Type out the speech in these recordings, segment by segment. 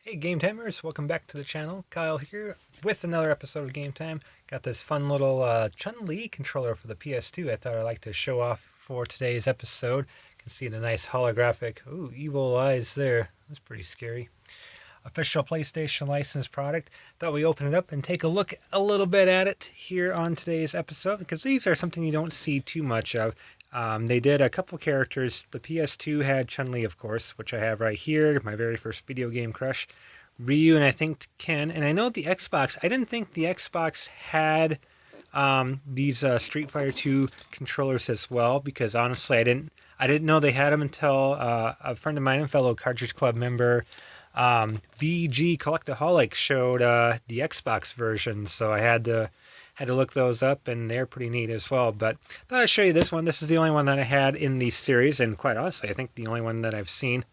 Hey Game Timers, welcome back to the channel. Kyle here with another episode of Game Time. Got this fun little Chun-Li controller for the PS2 I thought I'd like to show off for today's episode. You can see the nice holographic, ooh, evil eyes there. That's pretty scary. Official PlayStation licensed product. Thought we open it up and take a look a little bit at it here on today's episode because these are something you don't see too much of. They did a couple characters. The PS2 had Chun-Li, of course, which I have right here, my very first video game crush. Ryu and I think Ken. And I know the Xbox, I didn't think the Xbox had these Street Fighter 2 controllers as well because honestly I didn't know they had them until a friend of mine and fellow Cartridge Club member VG Collectaholic showed the Xbox version, so I had to look those up, and they're pretty neat as well. But I thought I'd show you this one. This is the only one that I had in the series, and quite honestly, I think the only one that I've seen.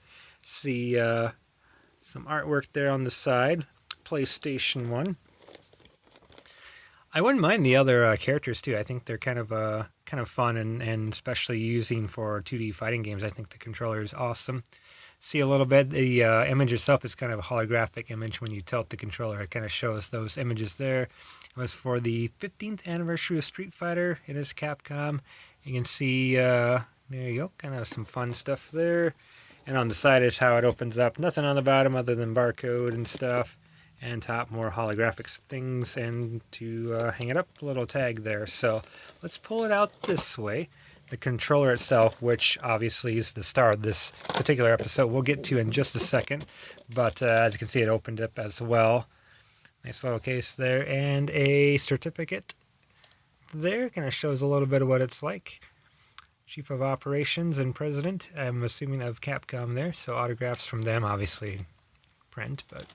See some artwork there on the side. PlayStation 1. I wouldn't mind the other characters too. I think they're kind of fun, and especially using for 2D fighting games. I think the controller is awesome. See a little bit. The image itself is kind of a holographic image. When you tilt the controller, it kind of shows those images there. It was for the 15th anniversary of Street Fighter. It is Capcom. You can see, there you go, kind of some fun stuff there. And on the side is how it opens up. Nothing on the bottom other than barcode and stuff. And top, more holographic things. And to hang it up, a little tag there. So let's pull it out this way. The controller itself, which obviously is the star of this particular episode, we'll get to in just a second. But as you can see, it opened up as well. Nice little case there, and a certificate there. Kind of shows a little bit of what it's like. Chief of Operations and President, I'm assuming, of Capcom there. So autographs from them, obviously print, but...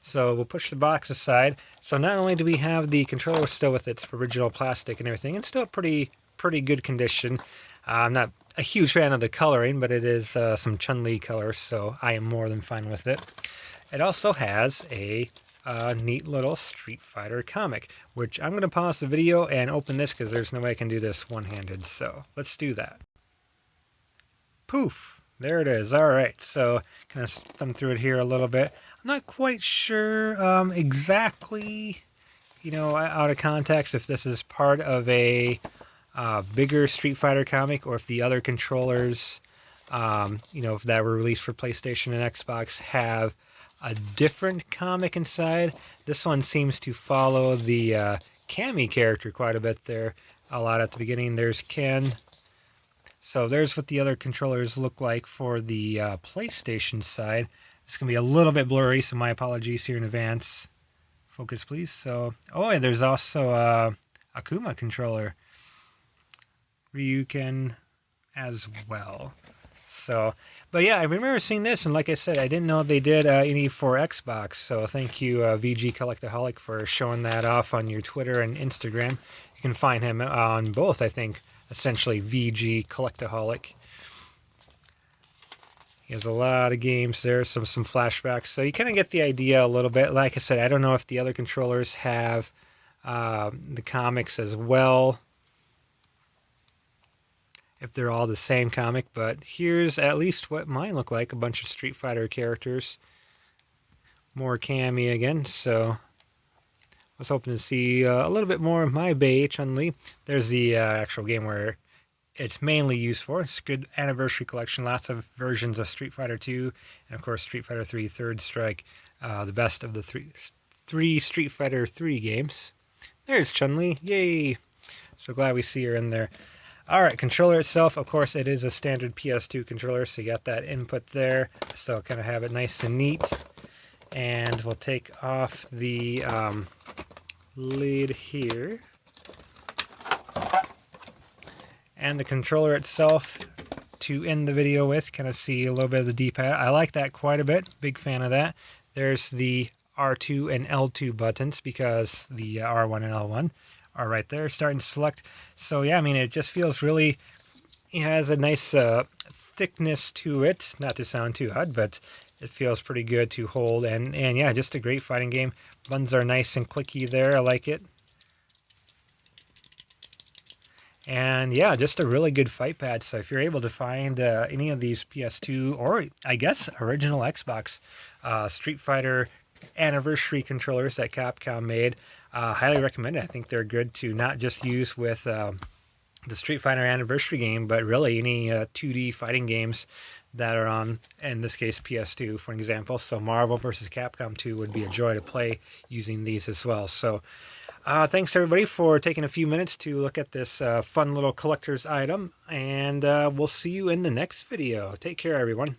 So we'll push the box aside. So not only do we have the controller still with its original plastic and everything, it's still pretty good condition. I'm not a huge fan of the coloring, but it is some Chun-Li color, so I am more than fine with it. It also has a neat little Street Fighter comic, which I'm going to pause the video and open this because there's no way I can do this one-handed, so let's do that. Poof! There it is. All right, so kind of thumb through it here a little bit. I'm not quite sure exactly, out of context, if this is part of a bigger Street Fighter comic, or if the other controllers, if that were released for PlayStation and Xbox, have a different comic inside. This one seems to follow the Cammy character quite a bit there. A lot at the beginning. There's Ken. So there's what the other controllers look like for the PlayStation side. It's going to be a little bit blurry, so my apologies here in advance. Focus, please. So, and there's also a Akuma controller. Ryuken as well. So, but yeah, I remember seeing this, and like I said, I didn't know they did any for Xbox. So thank you, VG Collectaholic, for showing that off on your Twitter and Instagram. You can find him on both, I think, essentially VG Collectaholic. He has a lot of games there, some flashbacks. So you kind of get the idea a little bit. Like I said, I don't know if the other controllers have the comics as well, if they're all the same comic, but here's at least what mine look like. A bunch of Street Fighter characters. More Cammy again, so I was hoping to see a little bit more of my bae, Chun-Li. There's the actual game where it's mainly used for. It's a good anniversary collection. Lots of versions of Street Fighter 2, and of course Street Fighter 3 Third Strike. The best of the three Street Fighter 3 games. There's Chun-Li. Yay! So glad we see her in there. Alright, controller itself, of course, it is a standard PS2 controller, so you got that input there. Still kind of have it nice and neat. And we'll take off the lid here. And the controller itself to end the video with, kind of see a little bit of the D-pad. I like that quite a bit, big fan of that. There's the R2 and L2 buttons because the R1 and L1 are right there, starting to select. So yeah, I mean, it just feels really, it has a nice thickness to it, not to sound too odd, but it feels pretty good to hold, and yeah, just a great fighting game. Buttons are nice and clicky there, I like it. And yeah, just a really good fight pad. So if you're able to find any of these PS2 or I guess original Xbox Street Fighter anniversary controllers that Capcom made, highly recommend it. I think they're good to not just use with the Street Fighter anniversary game, but really any 2D fighting games that are on, in this case, PS2, for example. So Marvel vs. Capcom 2 would be a joy to play using these as well. So thanks everybody for taking a few minutes to look at this fun little collector's item, and we'll see you in the next video. Take care, everyone.